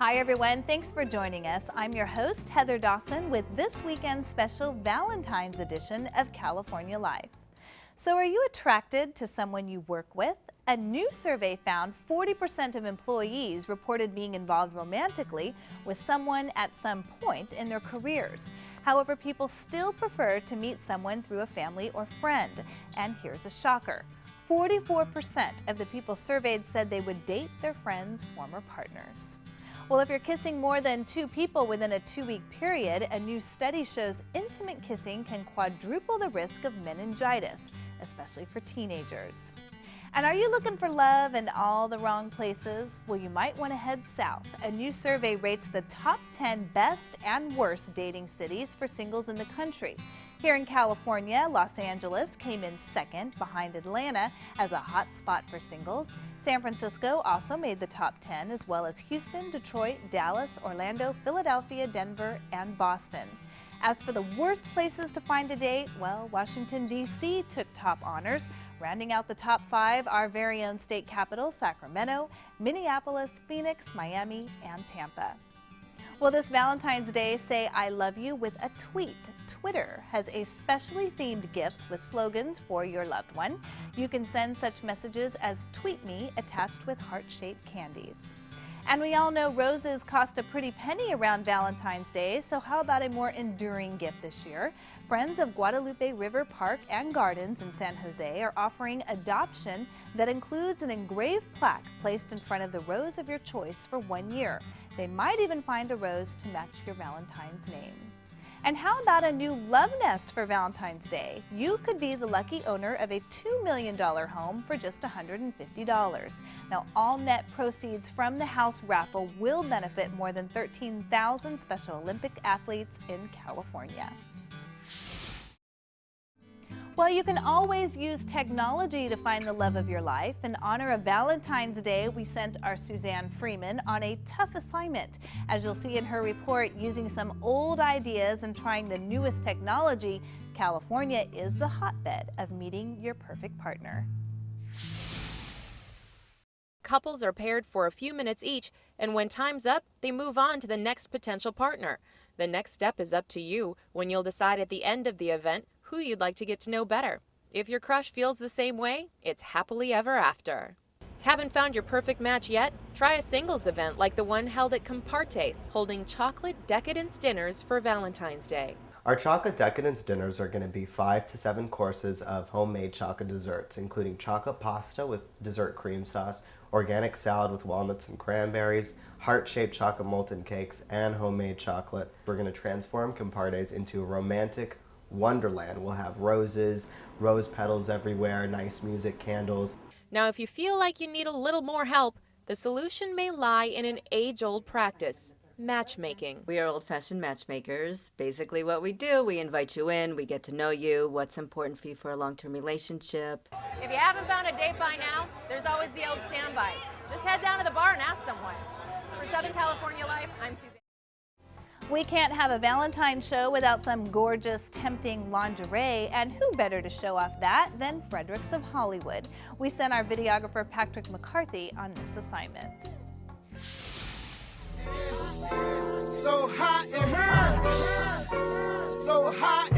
Hi everyone, thanks for joining us. I'm your host, Heather Dawson, with this weekend's special Valentine's edition of California Life. So are you attracted to someone you work with? A new survey found 40% of employees reported being involved romantically with someone at some point in their careers. However, people still prefer to meet someone through a family or friend. And here's a shocker. 44% of the people surveyed said they would date their friends' former partners. Well, if you're kissing more than 2 people within a 2-week period, a new study shows intimate kissing can quadruple the risk of meningitis, especially for teenagers. And are you looking for love in all the wrong places? Well, you might want to head south. A new survey rates the top 10 best and worst dating cities for singles in the country. Here in California, Los Angeles came in second behind Atlanta as a hot spot for singles. San Francisco also made the top 10, as well as Houston, Detroit, Dallas, Orlando, Philadelphia, Denver, and Boston. As for the worst places to find a date, well, Washington, D.C. took top honors. Rounding out the top 5, our very own state capital, Sacramento, Minneapolis, Phoenix, Miami, and Tampa. Well, this Valentine's Day, say I love you with a tweet. Twitter has a specially themed gifts with slogans for your loved one. You can send such messages as "tweet me" attached with heart-shaped candies. And we all know roses cost a pretty penny around Valentine's Day, so how about a more enduring gift this year? Friends of Guadalupe River Park and Gardens in San Jose are offering adoption that includes an engraved plaque placed in front of the rose of your choice for 1 year. They might even find a rose to match your Valentine's name. And how about a new love nest for Valentine's Day? You could be the lucky owner of a $2 million home for just $150. Now, all net proceeds from the house raffle will benefit more than 13,000 Special Olympic athletes in California. Well, you can always use technology to find the love of your life. In honor of Valentine's Day, we sent our Suzanne Freeman on a tough assignment. As you'll see in her report, using some old ideas and trying the newest technology, California is the hotbed of meeting your perfect partner. Couples are paired for a few minutes each, and when time's up, they move on to the next potential partner. The next step is up to you when you'll decide at the end of the event who you'd like to get to know better. If your crush feels the same way, it's happily ever after. Haven't found your perfect match yet? Try a singles event like the one held at Compartes, holding chocolate decadence dinners for Valentine's Day. Our chocolate decadence dinners are going to be 5 to 7 courses of homemade chocolate desserts, including chocolate pasta with dessert cream sauce, organic salad with walnuts and cranberries, heart-shaped chocolate molten cakes, and homemade chocolate. We're going to transform Compartes into a romantic wonderland. We'll have roses, rose petals everywhere, nice music, candles. Now, if you feel like you need a little more help, the solution may lie in an age-old practice: matchmaking. We are old-fashioned matchmakers. Basically what we do, we invite you in, we get to know you, what's important for you for a long-term relationship. If you haven't found a date by now, there's always the old standby. Just head down to the bar and ask someone. For Southern California Life, I'm Suzanne. We can't have a Valentine's show without some gorgeous, tempting lingerie, and who better to show off that than Fredericks of Hollywood? We sent our videographer Patrick McCarthy on this assignment. So hot in here, so hot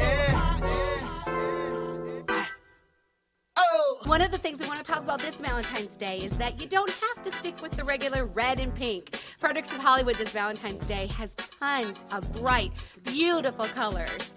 One of the things we want to talk about this Valentine's Day is that you don't have to stick with the regular red and pink. Fredericks of Hollywood this Valentine's Day has tons of bright, beautiful colors.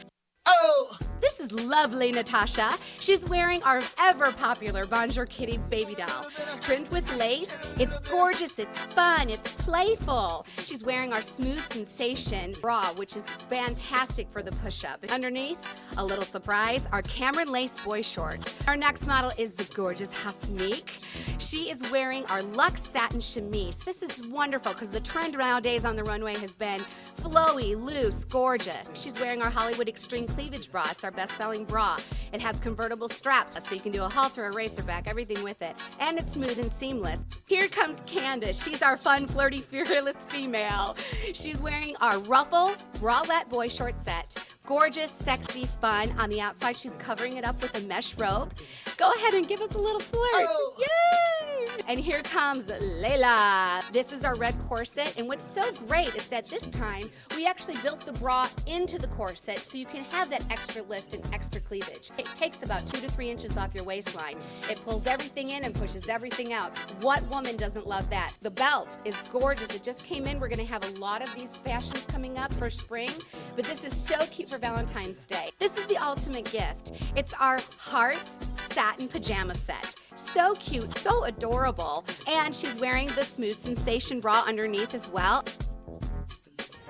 This is lovely Natasha. She's wearing our ever-popular Bonjour Kitty baby doll. Trimmed with lace, it's gorgeous, it's fun, it's playful. She's wearing our Smooth Sensation bra, which is fantastic for the push-up. Underneath, a little surprise, our Cameron Lace boy short. Our next model is the gorgeous Hasnique. She is wearing our Luxe Satin Chemise. This is wonderful because the trend nowadays on the runway has been flowy, loose, gorgeous. She's wearing our Hollywood Extreme Cleavage bra. It's our best-selling bra. It has convertible straps, so you can do a halter, a racerback, everything with it. And it's smooth and seamless. Here comes Candace. She's our fun, flirty, fearless female. She's wearing our ruffle bralette boy short set. Gorgeous, sexy, fun. On the outside, she's covering it up with a mesh robe. Go ahead and give us a little flirt. Yay! And here comes Layla. This is our red corset, and what's so great is that this time we actually built the bra into the corset so you can have that extra lift and extra cleavage. It takes about 2 to 3 inches off your waistline. It pulls everything in and pushes everything out. What woman doesn't love that? The belt is gorgeous. It just came in. We're going to have a lot of these fashions coming up for spring, but this is so cute for Valentine's Day. This is the ultimate gift. It's our Hearts satin pajama set. So cute, so adorable. And she's wearing the Smooth Sensation bra underneath as well.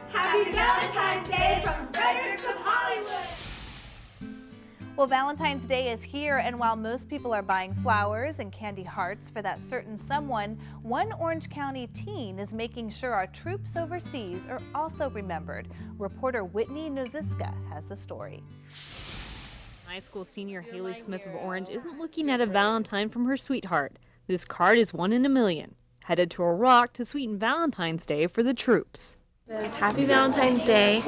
Happy Valentine's Day from Fredericks of Hollywood! Well, Valentine's Day is here, and while most people are buying flowers and candy hearts for that certain someone, one Orange County teen is making sure our troops overseas are also remembered. Reporter Whitney Noziska has the story. High school senior Haley Smith of Orange isn't looking at a Valentine from her sweetheart. This card is 1 in a million. Headed to Iraq to sweeten Valentine's Day for the troops. Says, Happy Valentine's Day.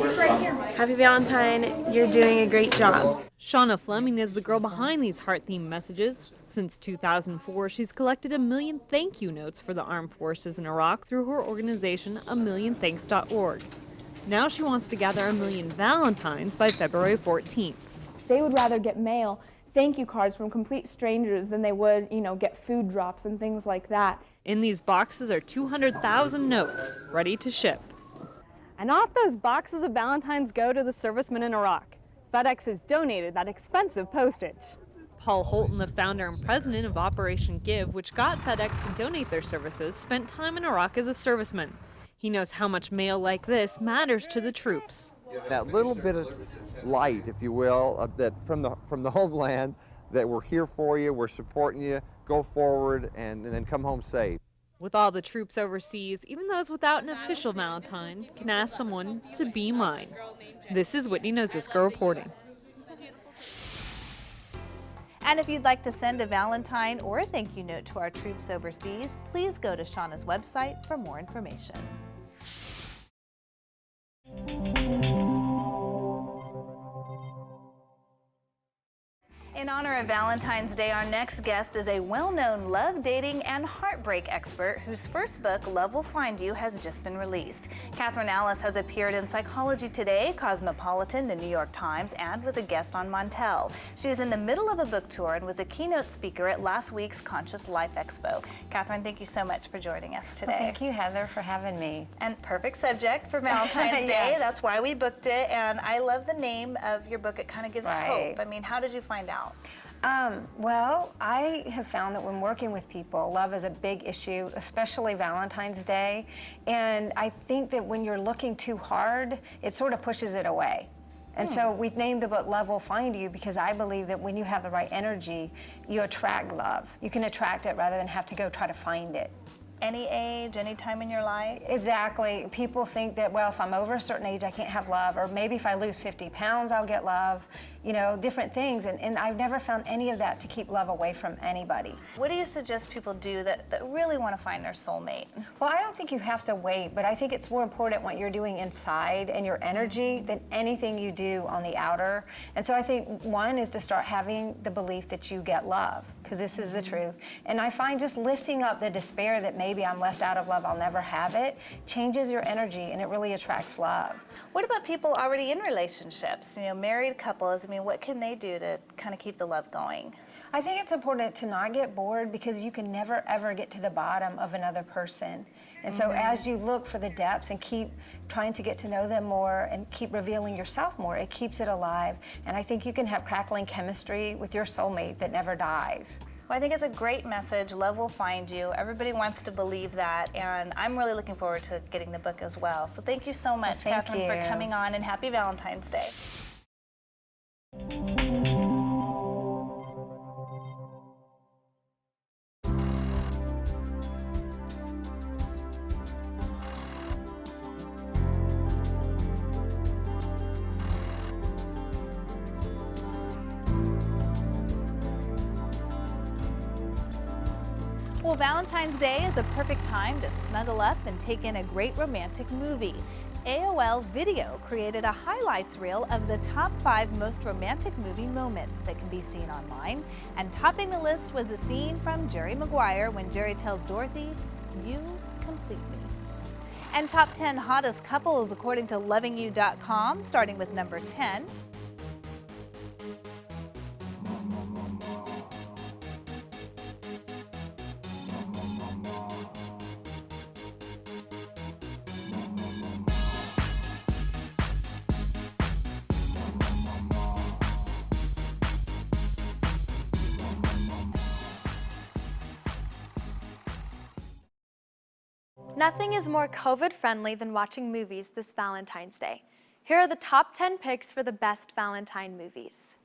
Happy Valentine, you're doing a great job. Shauna Fleming is the girl behind these heart-themed messages. Since 2004, she's collected 1 million thank you notes for the armed forces in Iraq through her organization, amillionthanks.org. Now she wants to gather 1 million Valentines by February 14th. They would rather get mail thank you cards from complete strangers than they would, get food drops and things like that. In these boxes are 200,000 notes, ready to ship. And off those boxes of Valentines go to the servicemen in Iraq. FedEx has donated that expensive postage. Paul Holton, the founder and president of Operation Give, which got FedEx to donate their services, spent time in Iraq as a serviceman. He knows how much mail like this matters to the troops. That little bit of light, if you will, that from the homeland, that we're here for you, we're supporting you, go forward, and then come home safe. With all the troops overseas, even those without an official Valentine can ask someone to be mine. This is Whitney Noziska reporting. And if you'd like to send a Valentine or a thank you note to our troops overseas, please go to Shauna's website for more information. In honor of Valentine's Day, our next guest is a well-known love, dating, and heartbreak expert whose first book, Love Will Find You, has just been released. Catherine Alice has appeared in Psychology Today, Cosmopolitan, The New York Times, and was a guest on Montel. She is in the middle of a book tour and was a keynote speaker at last week's Conscious Life Expo. Catherine, thank you so much for joining us today. Well, thank you, Heather, for having me. And perfect subject for Valentine's Day. Yes. That's why we booked it, and I love the name of your book. It kind of gives hope. I mean, how did you find out? Well, I have found that when working with people, love is a big issue, especially Valentine's Day. And I think that when you're looking too hard, it sort of pushes it away. And so we've named the book Love Will Find You because I believe that when you have the right energy, you attract love. You can attract it rather than have to go try to find it. Any age, any time in your life? Exactly. People think that, well, if I'm over a certain age, I can't have love, or maybe if I lose 50 pounds, I'll get love, different things. And I've never found any of that to keep love away from anybody. What do you suggest people do that really want to find their soulmate? Well, I don't think you have to wait, but I think it's more important what you're doing inside and your energy than anything you do on the outer. And so I think one is to start having the belief that you get love, because this is the truth. And I find just lifting up the despair that maybe I'm left out of love, I'll never have it, changes your energy and it really attracts love. What about people already in relationships, married couples? I mean, what can they do to kind of keep the love going? I think it's important to not get bored because you can never ever get to the bottom of another person. And so as you look for the depths and keep trying to get to know them more and keep revealing yourself more, it keeps it alive. And I think you can have crackling chemistry with your soulmate that never dies. Well, I think it's a great message. Love will find you. Everybody wants to believe that, and I'm really looking forward to getting the book as well. So thank you so much, Catherine, for coming on, and happy Valentine's Day. Well, Valentine's Day is a perfect time to snuggle up and take in a great romantic movie. AOL Video created a highlights reel of the top 5 most romantic movie moments that can be seen online. And topping the list was a scene from Jerry Maguire when Jerry tells Dorothy, "You complete me." And top 10 hottest couples according to lovingyou.com, starting with number 10. Nothing is more COVID-friendly than watching movies this Valentine's Day. Here are the top 10 picks for the best Valentine movies.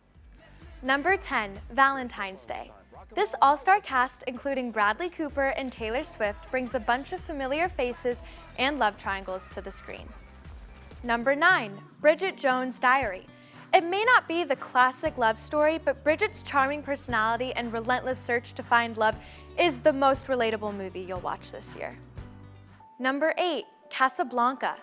Number 10, Valentine's Day. This all-star cast, including Bradley Cooper and Taylor Swift, brings a bunch of familiar faces and love triangles to the screen. Number 9, Bridget Jones' Diary. It may not be the classic love story, but Bridget's charming personality and relentless search to find love is the most relatable movie you'll watch this year. Number 8, Casablanca.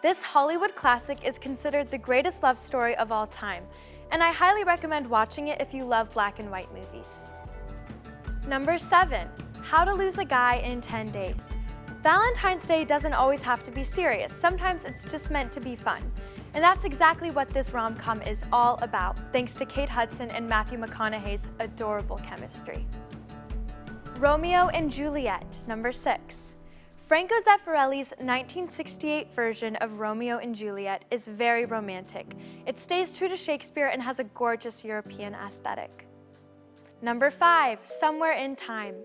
This Hollywood classic is considered the greatest love story of all time, and I highly recommend watching it if you love black and white movies. Number 7, How to Lose a Guy in 10 Days. Valentine's Day doesn't always have to be serious. Sometimes it's just meant to be fun. And that's exactly what this rom-com is all about, thanks to Kate Hudson and Matthew McConaughey's adorable chemistry. Romeo and Juliet, number 6. Franco Zeffirelli's 1968 version of Romeo and Juliet is very romantic. It stays true to Shakespeare and has a gorgeous European aesthetic. Number 5, Somewhere in Time.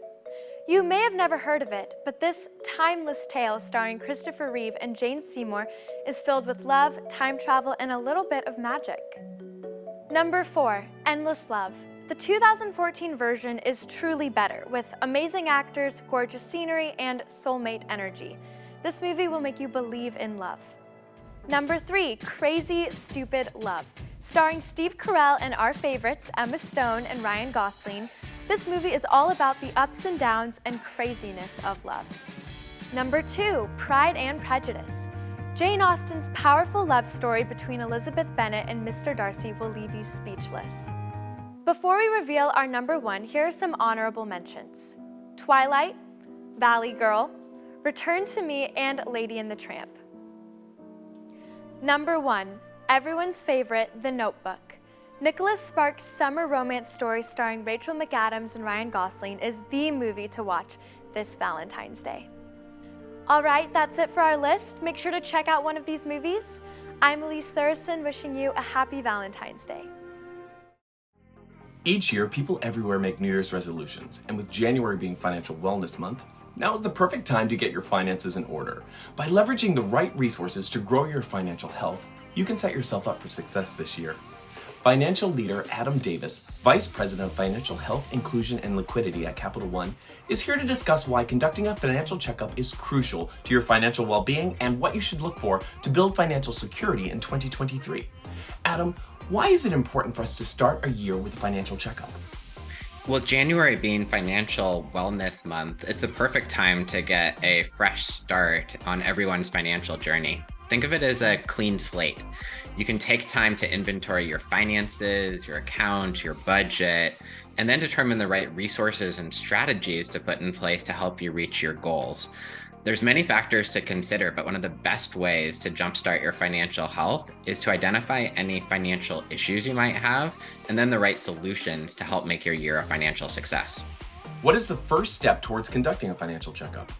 You may have never heard of it, but this timeless tale starring Christopher Reeve and Jane Seymour is filled with love, time travel, and a little bit of magic. Number 4, Endless Love. The 2014 version is truly better, with amazing actors, gorgeous scenery, and soulmate energy. This movie will make you believe in love. Number 3, Crazy Stupid Love. Starring Steve Carell and our favorites, Emma Stone and Ryan Gosling, this movie is all about the ups and downs and craziness of love. Number 2, Pride and Prejudice. Jane Austen's powerful love story between Elizabeth Bennet and Mr. Darcy will leave you speechless. Before we reveal our number 1, here are some honorable mentions. Twilight, Valley Girl, Return to Me, and Lady and the Tramp. Number 1, everyone's favorite, The Notebook. Nicholas Sparks' summer romance story starring Rachel McAdams and Ryan Gosling is the movie to watch this Valentine's Day. All right, that's it for our list. Make sure to check out one of these movies. I'm Elise Thurston, wishing you a happy Valentine's Day. Each year, people everywhere make New Year's resolutions, and with January being Financial Wellness Month, now is the perfect time to get your finances in order. By leveraging the right resources to grow your financial health, you can set yourself up for success this year. Financial leader Adam Davis, Vice President of Financial Health, Inclusion, and Liquidity at Capital One, is here to discuss why conducting a financial checkup is crucial to your financial well-being and what you should look for to build financial security in 2023. Adam, why is it important for us to start a year with a financial checkup? Well, January being Financial Wellness Month, it's the perfect time to get a fresh start on everyone's financial journey. Think of it as a clean slate. You can take time to inventory your finances, your account, your budget, and then determine the right resources and strategies to put in place to help you reach your goals. There's many factors to consider, but one of the best ways to jumpstart your financial health is to identify any financial issues you might have, and then the right solutions to help make your year a financial success. What is the first step towards conducting a financial checkup?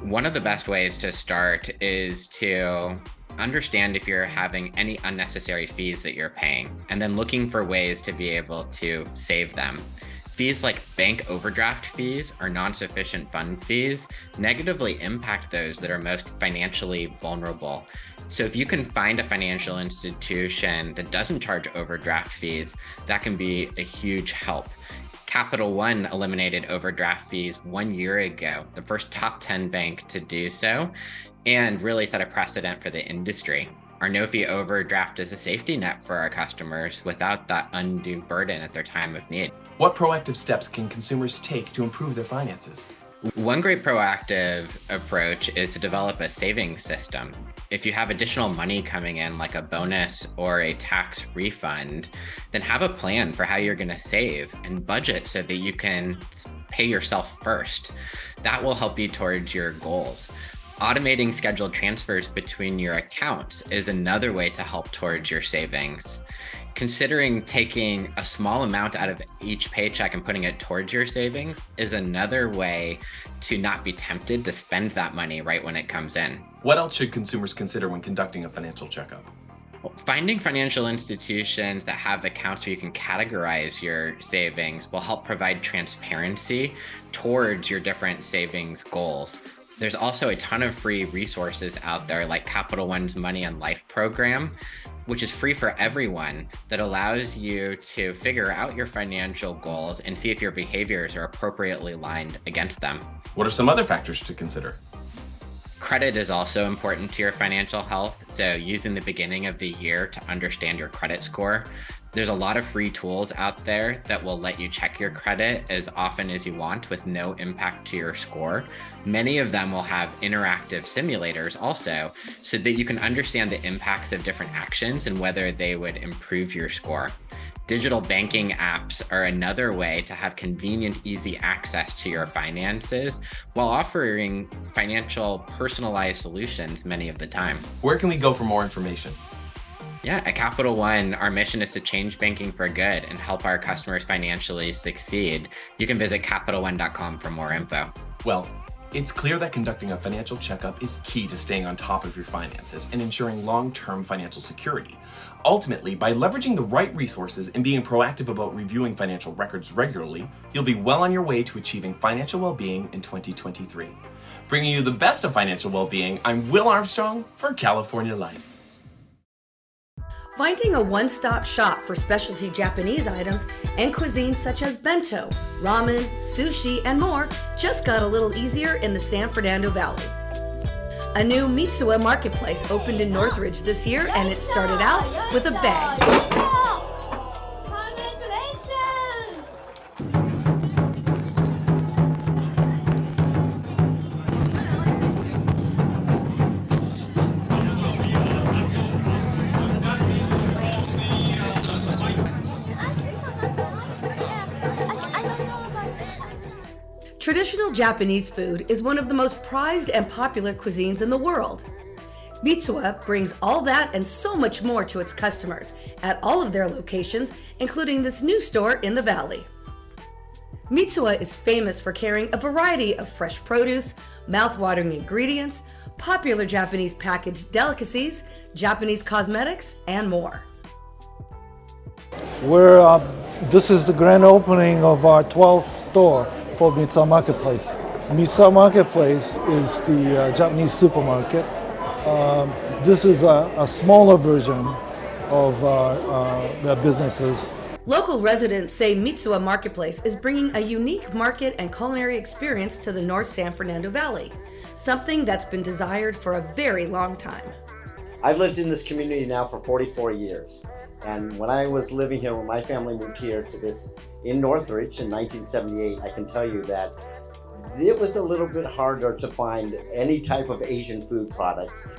One of the best ways to start is to understand if you're having any unnecessary fees that you're paying, and then looking for ways to be able to save them. Fees like bank overdraft fees or non-sufficient fund fees negatively impact those that are most financially vulnerable. So if you can find a financial institution that doesn't charge overdraft fees, that can be a huge help. Capital One eliminated overdraft fees 1 year ago, the first top 10 bank to do so, and really set a precedent for the industry. Our no-fee overdraft is a safety net for our customers without that undue burden at their time of need. What proactive steps can consumers take to improve their finances? One great proactive approach is to develop a savings system. If you have additional money coming in, like a bonus or a tax refund, then have a plan for how you're going to save and budget so that you can pay yourself first. That will help you towards your goals. Automating scheduled transfers between your accounts is another way to help towards your savings. Considering taking a small amount out of each paycheck and putting it towards your savings is another way to not be tempted to spend that money right when it comes in. What else should consumers consider when conducting a financial checkup? Finding financial institutions that have accounts where you can categorize your savings will help provide transparency towards your different savings goals. There's also a ton of free resources out there like Capital One's Money and Life program, which is free for everyone, that allows you to figure out your financial goals and see if your behaviors are appropriately aligned against them. What are some other factors to consider? Credit is also important to your financial health, so using the beginning of the year to understand your credit score. There's a lot of free tools out there that will let you check your credit as often as you want with no impact to your score. Many of them will have interactive simulators also, so that you can understand the impacts of different actions and whether they would improve your score. Digital banking apps are another way to have convenient, easy access to your finances while offering financial personalized solutions many of the time. Where can we go for more information? Yeah, at Capital One, our mission is to change banking for good and help our customers financially succeed. You can visit CapitalOne.com for more info. Well, it's clear that conducting a financial checkup is key to staying on top of your finances and ensuring long-term financial security. Ultimately, by leveraging the right resources and being proactive about reviewing financial records regularly, you'll be well on your way to achieving financial well-being in 2023. Bringing you the best of financial well-being, I'm Will Armstrong for California Life. Finding a one-stop shop for specialty Japanese items and cuisines such as bento, ramen, sushi, and more just got a little easier in the San Fernando Valley. A new Mitsuwa marketplace opened in Northridge this year, and it started out with a bang. Traditional Japanese food is one of the most prized and popular cuisines in the world. Mitsuwa brings all that and so much more to its customers at all of their locations, including this new store in the valley. Mitsuwa is famous for carrying a variety of fresh produce, mouth-watering ingredients, popular Japanese packaged delicacies, Japanese cosmetics, and more. This is the grand opening of our 12th store for Mitsuwa Marketplace. Mitsuwa Marketplace is the Japanese supermarket. This is a smaller version of their businesses. Local residents say Mitsuwa Marketplace is bringing a unique market and culinary experience to the North San Fernando Valley, something that's been desired for a very long time. I've lived in this community now for 44 years. And when I was living here, when my family moved here to this in Northridge in 1978, I can tell you that it was a little bit harder to find any type of Asian food products.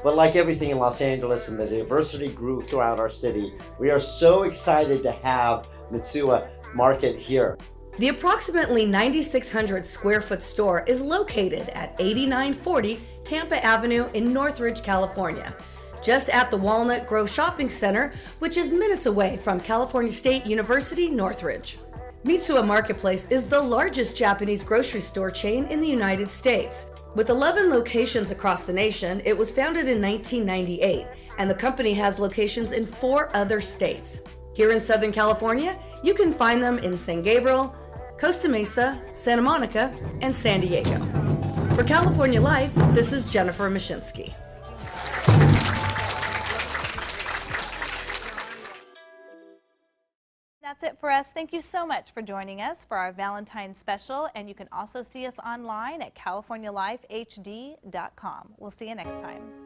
But like everything in Los Angeles, and the diversity grew throughout our city, we are so excited to have Mitsuwa Market here. The approximately 9,600 square foot store is located at 8940 Tampa Avenue in Northridge, California, just at the Walnut Grove Shopping Center, which is minutes away from California State University, Northridge. Mitsuwa Marketplace is the largest Japanese grocery store chain in the United States. With 11 locations across the nation, it was founded in 1998, and the company has locations in 4 other states. Here in Southern California, you can find them in San Gabriel, Costa Mesa, Santa Monica, and San Diego. For California Life, this is Jennifer Mashinsky. That's it for us. Thank you so much for joining us for our Valentine's special, and you can also see us online at CaliforniaLifeHD.com. We'll see you next time.